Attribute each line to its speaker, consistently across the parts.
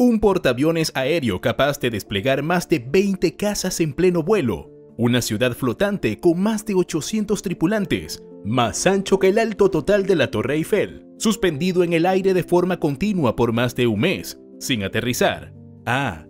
Speaker 1: un portaaviones aéreo capaz de desplegar más de 20 cazas en pleno vuelo, una ciudad flotante con más de 800 tripulantes, más ancho que el alto total de la Torre Eiffel, suspendido en el aire de forma continua por más de un mes, sin aterrizar.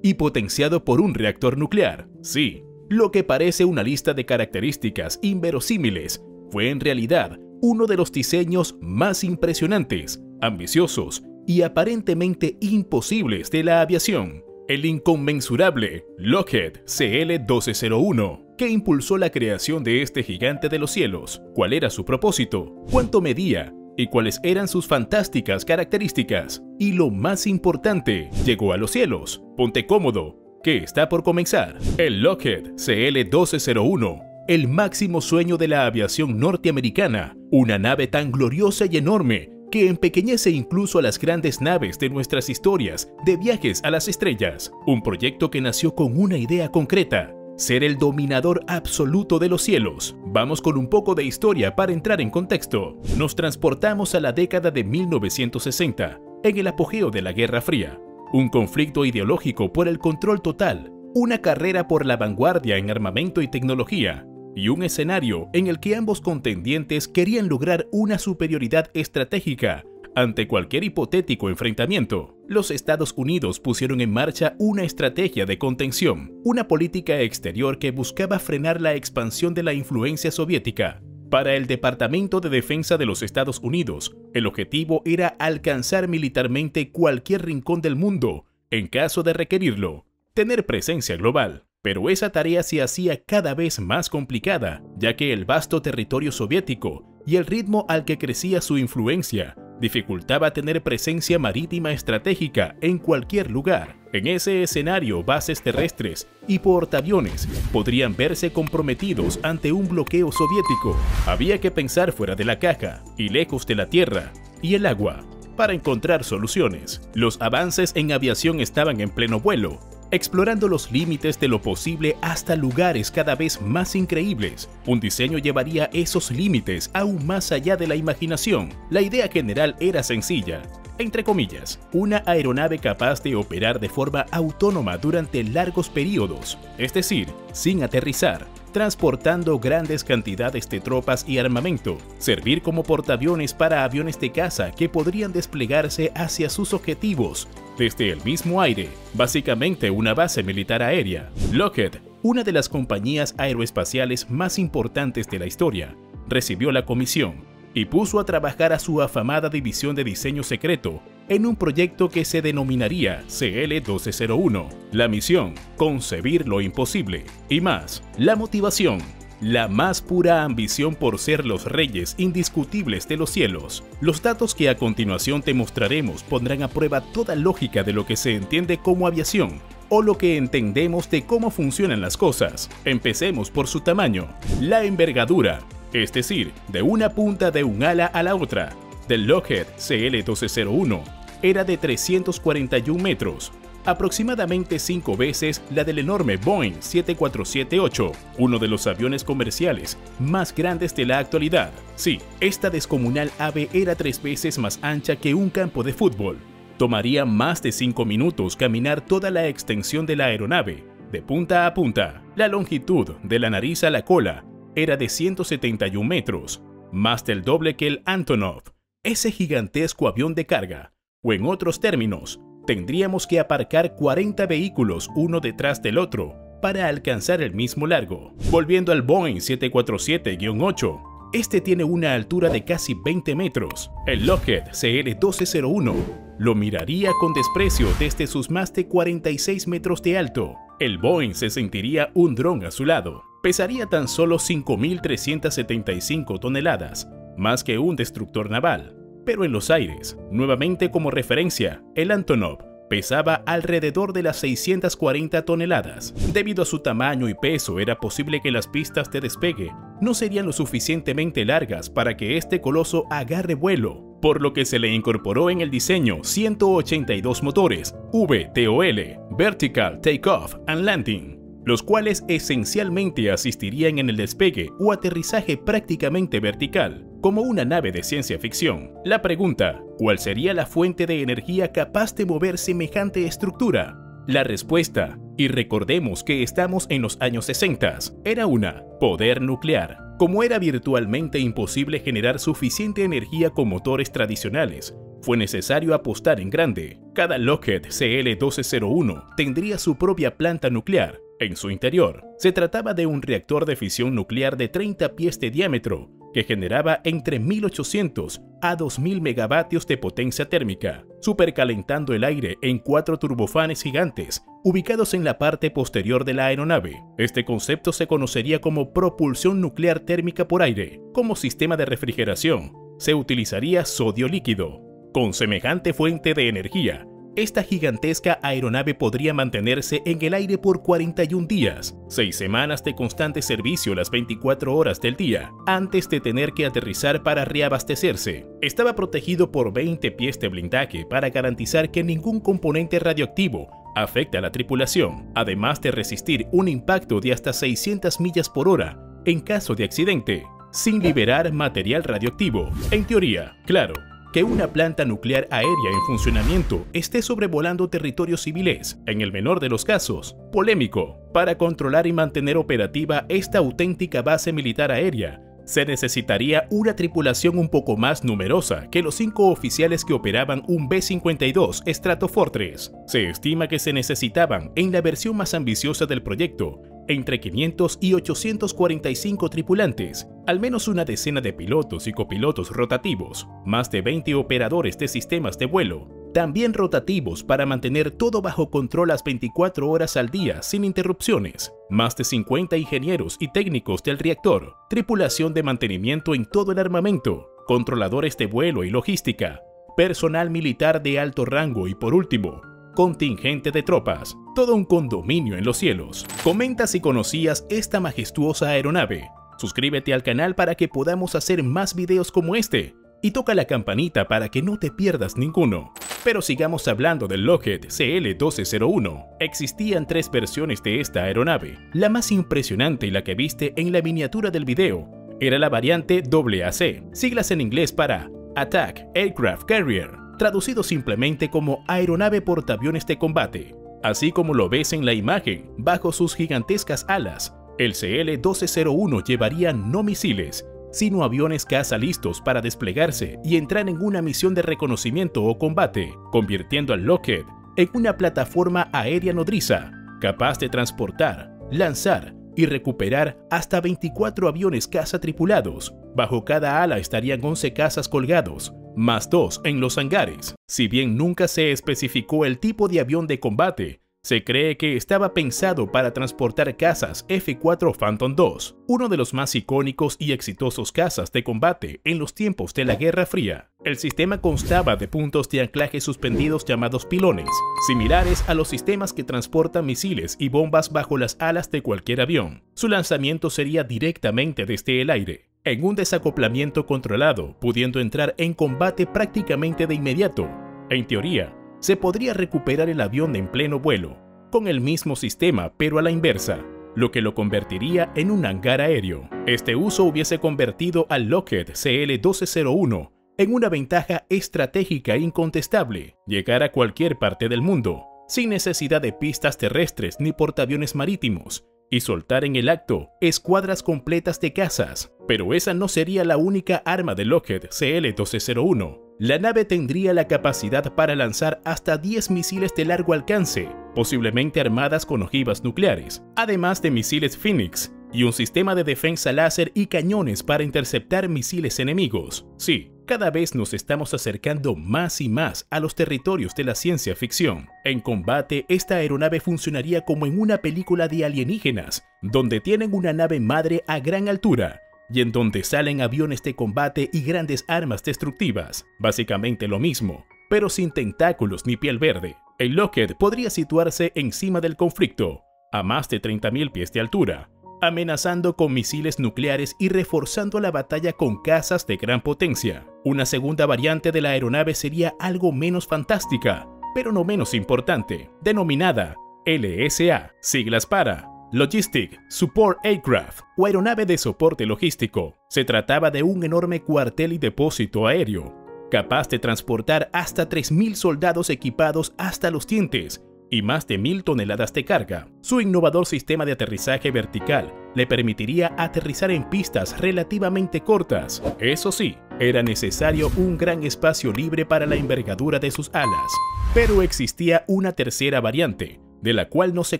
Speaker 1: Y potenciado por un reactor nuclear. Sí, lo que parece una lista de características inverosímiles fue en realidad uno de los diseños más impresionantes, ambiciosos y aparentemente imposibles de la aviación. El inconmensurable Lockheed CL-1201, que impulsó la creación de este gigante de los cielos. ¿Cuál era su propósito? ¿Cuánto medía? ¿Y cuáles eran sus fantásticas características? Y lo más importante, llegó a los cielos. Ponte cómodo, que está por comenzar. El Lockheed CL-1201, el máximo sueño de la aviación norteamericana, una nave tan gloriosa y enorme que empequeñece incluso a las grandes naves de nuestras historias de viajes a las estrellas. Un proyecto que nació con una idea concreta: ser el dominador absoluto de los cielos. Vamos con un poco de historia para entrar en contexto. Nos transportamos a la década de 1960, en el apogeo de la Guerra Fría. Un conflicto ideológico por el control total, una carrera por la vanguardia en armamento y tecnología, y un escenario en el que ambos contendientes querían lograr una superioridad estratégica ante cualquier hipotético enfrentamiento. Los Estados Unidos pusieron en marcha una estrategia de contención, una política exterior que buscaba frenar la expansión de la influencia soviética. Para el Departamento de Defensa de los Estados Unidos, el objetivo era alcanzar militarmente cualquier rincón del mundo, en caso de requerirlo, tener presencia global. Pero esa tarea se hacía cada vez más complicada, ya que el vasto territorio soviético y el ritmo al que crecía su influencia dificultaba tener presencia marítima estratégica en cualquier lugar. En ese escenario, bases terrestres y portaaviones podrían verse comprometidos ante un bloqueo soviético. Había que pensar fuera de la caja y lejos de la tierra y el agua para encontrar soluciones. Los avances en aviación estaban en pleno vuelo, explorando los límites de lo posible hasta lugares cada vez más increíbles. Un diseño llevaría esos límites aún más allá de la imaginación. La idea general era sencilla, entre comillas, una aeronave capaz de operar de forma autónoma durante largos periodos, es decir, sin aterrizar, transportando grandes cantidades de tropas y armamento, servir como portaaviones para aviones de caza que podrían desplegarse hacia sus objetivos desde el mismo aire, básicamente una base militar aérea. Lockheed, una de las compañías aeroespaciales más importantes de la historia, recibió la comisión y puso a trabajar a su afamada división de diseño secreto en un proyecto que se denominaría CL-1201. La misión: concebir lo imposible. Y más, la motivación: la más pura ambición por ser los reyes indiscutibles de los cielos. Los datos que a continuación te mostraremos pondrán a prueba toda lógica de lo que se entiende como aviación, o lo que entendemos de cómo funcionan las cosas. Empecemos por su tamaño. La envergadura, es decir, de una punta de un ala a la otra, del Lockheed CL-1201 era de 341 metros, aproximadamente 5 veces la del enorme Boeing 747-8, uno de los aviones comerciales más grandes de la actualidad. Sí, esta descomunal ave era 3 veces más ancha que un campo de fútbol. Tomaría más de 5 minutos caminar toda la extensión de la aeronave, de punta a punta. La longitud de la nariz a la cola era de 171 metros, más del doble que el Antonov, ese gigantesco avión de carga. O en otros términos, tendríamos que aparcar 40 vehículos uno detrás del otro para alcanzar el mismo largo. Volviendo al Boeing 747-8, este tiene una altura de casi 20 metros. El Lockheed CL-1201 lo miraría con desprecio desde sus más de 46 metros de alto. El Boeing se sentiría un dron a su lado. Pesaría tan solo 5.375 toneladas, más que un destructor naval. Pero en los aires, nuevamente como referencia, el Antonov pesaba alrededor de las 640 toneladas. Debido a su tamaño y peso, era posible que las pistas de despegue no serían lo suficientemente largas para que este coloso agarre vuelo, por lo que se le incorporó en el diseño 182 motores VTOL, Vertical Takeoff and Landing, los cuales esencialmente asistirían en el despegue o aterrizaje prácticamente vertical. como una nave de ciencia ficción. La pregunta, ¿cuál sería la fuente de energía capaz de mover semejante estructura? La respuesta, y recordemos que estamos en los años 60, era una: poder nuclear. Como era virtualmente imposible generar suficiente energía con motores tradicionales, fue necesario apostar en grande. Cada Lockheed CL-1201 tendría su propia planta nuclear. En su interior, se trataba de un reactor de fisión nuclear de 30 pies de diámetro, que generaba entre 1800 a 2000 megavatios de potencia térmica, supercalentando el aire en 4 turbofanes gigantes ubicados en la parte posterior de la aeronave. Este concepto se conocería como propulsión nuclear térmica por aire. Como sistema de refrigeración, se utilizaría sodio líquido. Con semejante fuente de energía, esta gigantesca aeronave podría mantenerse en el aire por 41 días, 6 semanas de constante servicio las 24 horas del día, antes de tener que aterrizar para reabastecerse. Estaba protegido por 20 pies de blindaje para garantizar que ningún componente radioactivo afecte a la tripulación, además de resistir un impacto de hasta 600 millas por hora en caso de accidente, sin liberar material radioactivo. En teoría, claro, que una planta nuclear aérea en funcionamiento esté sobrevolando territorios civiles, en el menor de los casos, polémico. Para controlar y mantener operativa esta auténtica base militar aérea, se necesitaría una tripulación un poco más numerosa que los 5 oficiales que operaban un B-52 Stratofortress. Se estima que se necesitaban, en la versión más ambiciosa del proyecto, entre 500 y 845 tripulantes, al menos una decena de pilotos y copilotos rotativos, más de 20 operadores de sistemas de vuelo, también rotativos para mantener todo bajo control las 24 horas al día sin interrupciones, más de 50 ingenieros y técnicos del reactor, tripulación de mantenimiento en todo el armamento, controladores de vuelo y logística, personal militar de alto rango y, por último, contingente de tropas, todo un condominio en los cielos. Comenta si conocías esta majestuosa aeronave. Suscríbete al canal para que podamos hacer más videos como este y toca la campanita para que no te pierdas ninguno. Pero sigamos hablando del Lockheed CL-1201. Existían 3 versiones de esta aeronave. La más impresionante y la que viste en la miniatura del video era la variante AAC, siglas en inglés para Attack Aircraft Carrier, traducido simplemente como aeronave portaaviones de combate. Así como lo ves en la imagen, bajo sus gigantescas alas, el CL-1201 llevaría no misiles, sino aviones caza listos para desplegarse y entrar en una misión de reconocimiento o combate, convirtiendo al Lockheed en una plataforma aérea nodriza, capaz de transportar, lanzar y recuperar hasta 24 aviones caza tripulados. Bajo cada ala estarían 11 cazas colgados, más 2 en los hangares. Si bien nunca se especificó el tipo de avión de combate, se cree que estaba pensado para transportar cazas F-4 Phantom II, uno de los más icónicos y exitosos cazas de combate en los tiempos de la Guerra Fría. El sistema constaba de puntos de anclaje suspendidos llamados pilones, similares a los sistemas que transportan misiles y bombas bajo las alas de cualquier avión. Su lanzamiento sería directamente desde el aire, en un desacoplamiento controlado, pudiendo entrar en combate prácticamente de inmediato. En teoría, se podría recuperar el avión en pleno vuelo, con el mismo sistema pero a la inversa, lo que lo convertiría en un hangar aéreo. Este uso hubiese convertido al Lockheed CL-1201 en una ventaja estratégica incontestable: llegar a cualquier parte del mundo, sin necesidad de pistas terrestres ni portaaviones marítimos, y soltar en el acto escuadras completas de cazas. Pero esa no sería la única arma del Lockheed CL-1201. La nave tendría la capacidad para lanzar hasta 10 misiles de largo alcance, posiblemente armadas con ojivas nucleares, además de misiles Phoenix y un sistema de defensa láser y cañones para interceptar misiles enemigos. Sí, cada vez nos estamos acercando más y más a los territorios de la ciencia ficción. En combate, esta aeronave funcionaría como en una película de alienígenas, donde tienen una nave madre a gran altura y en donde salen aviones de combate y grandes armas destructivas. Básicamente lo mismo, pero sin tentáculos ni piel verde. El Lockheed podría situarse encima del conflicto, a más de 30.000 pies de altura, amenazando con misiles nucleares y reforzando la batalla con cazas de gran potencia. Una segunda variante de la aeronave sería algo menos fantástica, pero no menos importante, denominada LSA, siglas para Logistic Support Aircraft o aeronave de soporte logístico. Se trataba de un enorme cuartel y depósito aéreo, capaz de transportar hasta 3.000 soldados equipados hasta los dientes y más de 1.000 toneladas de carga. Su innovador sistema de aterrizaje vertical le permitiría aterrizar en pistas relativamente cortas. Eso sí, era necesario un gran espacio libre para la envergadura de sus alas. Pero existía una tercera variante, de la cual no se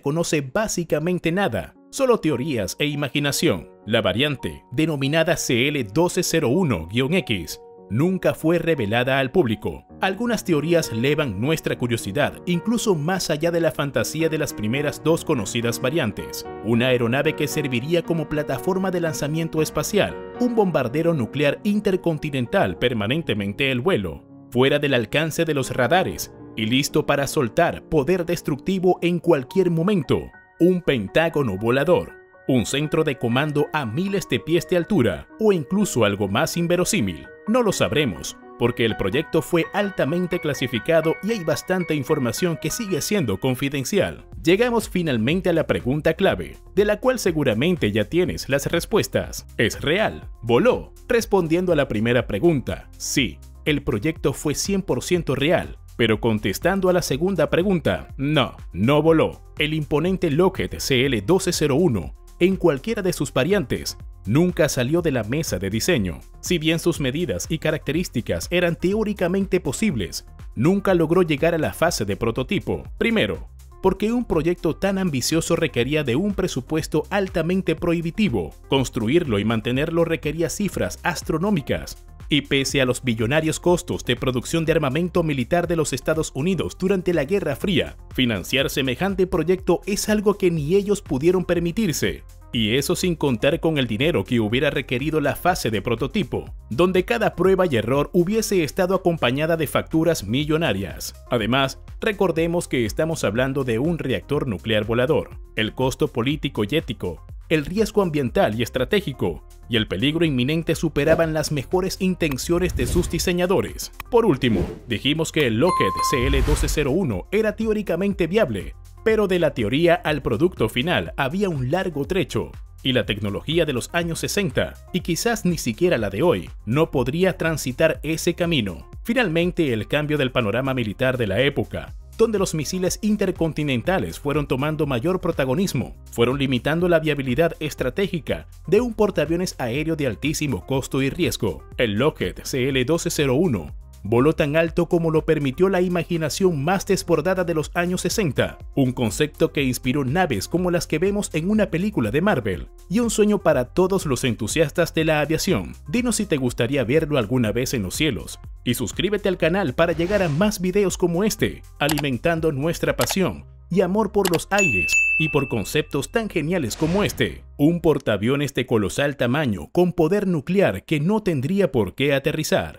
Speaker 1: conoce básicamente nada, solo teorías e imaginación. La variante, denominada CL-1201-X, nunca fue revelada al público. Algunas teorías elevan nuestra curiosidad incluso más allá de la fantasía de las primeras dos conocidas variantes. Una aeronave que serviría como plataforma de lanzamiento espacial, un bombardero nuclear intercontinental permanentemente en vuelo, fuera del alcance de los radares y listo para soltar poder destructivo en cualquier momento. Un pentágono volador, un centro de comando a miles de pies de altura o incluso algo más inverosímil. No lo sabremos, porque el proyecto fue altamente clasificado y hay bastante información que sigue siendo confidencial. Llegamos finalmente a la pregunta clave, de la cual seguramente ya tienes las respuestas. ¿Es real? ¿Voló? Respondiendo a la primera pregunta, sí, el proyecto fue 100% real. Pero contestando a la segunda pregunta, no voló. El imponente Lockheed CL-1201, en cualquiera de sus variantes, nunca salió de la mesa de diseño. Si bien sus medidas y características eran teóricamente posibles, nunca logró llegar a la fase de prototipo. Primero, porque un proyecto tan ambicioso requería de un presupuesto altamente prohibitivo. Construirlo y mantenerlo requería cifras astronómicas. Y pese a los billonarios costos de producción de armamento militar de los Estados Unidos durante la Guerra Fría, financiar semejante proyecto es algo que ni ellos pudieron permitirse. Y eso sin contar con el dinero que hubiera requerido la fase de prototipo, donde cada prueba y error hubiese estado acompañada de facturas millonarias. Además, recordemos que estamos hablando de un reactor nuclear volador. El costo político y ético, el riesgo ambiental y estratégico, y el peligro inminente superaban las mejores intenciones de sus diseñadores. Por último, dijimos que el Lockheed CL-1201 era teóricamente viable, pero de la teoría al producto final había un largo trecho, y la tecnología de los años 60, y quizás ni siquiera la de hoy, no podría transitar ese camino. Finalmente, el cambio del panorama militar de la época, donde los misiles intercontinentales fueron tomando mayor protagonismo, fueron limitando la viabilidad estratégica de un portaaviones aéreo de altísimo costo y riesgo. El Lockheed CL-1201 voló tan alto como lo permitió la imaginación más desbordada de los años 60, un concepto que inspiró naves como las que vemos en una película de Marvel, y un sueño para todos los entusiastas de la aviación. Dinos si te gustaría verlo alguna vez en los cielos, y suscríbete al canal para llegar a más videos como este, alimentando nuestra pasión y amor por los aires y por conceptos tan geniales como este. Un portaaviones de colosal tamaño con poder nuclear que no tendría por qué aterrizar.